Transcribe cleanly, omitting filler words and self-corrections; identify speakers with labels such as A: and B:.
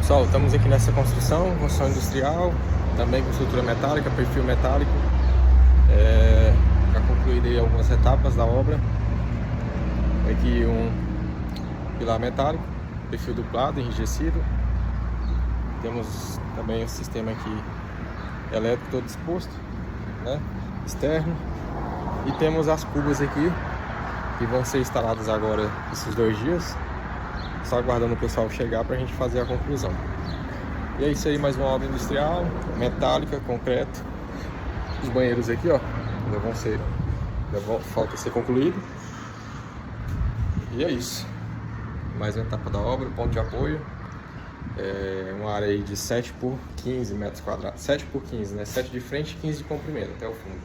A: Pessoal, estamos aqui nessa construção industrial, também com estrutura metálica, perfil metálico. Já concluído aí algumas etapas da obra. Aqui um pilar metálico, perfil duplado, enrijecido. Temos também o sistema aqui elétrico todo disposto, né? Externo. E temos as cubas aqui, que vão ser instaladas agora esses 2 dias. Só aguardando o pessoal chegar para a gente fazer a conclusão. E é isso aí, mais uma obra industrial, metálica, concreto. Os banheiros aqui, ó, falta ser concluído. E é isso. Mais uma etapa da obra, ponto de apoio. Uma área aí de 7 por 15 metros quadrados. 7 por 15, né? 7 de frente e 15 de comprimento até o fundo.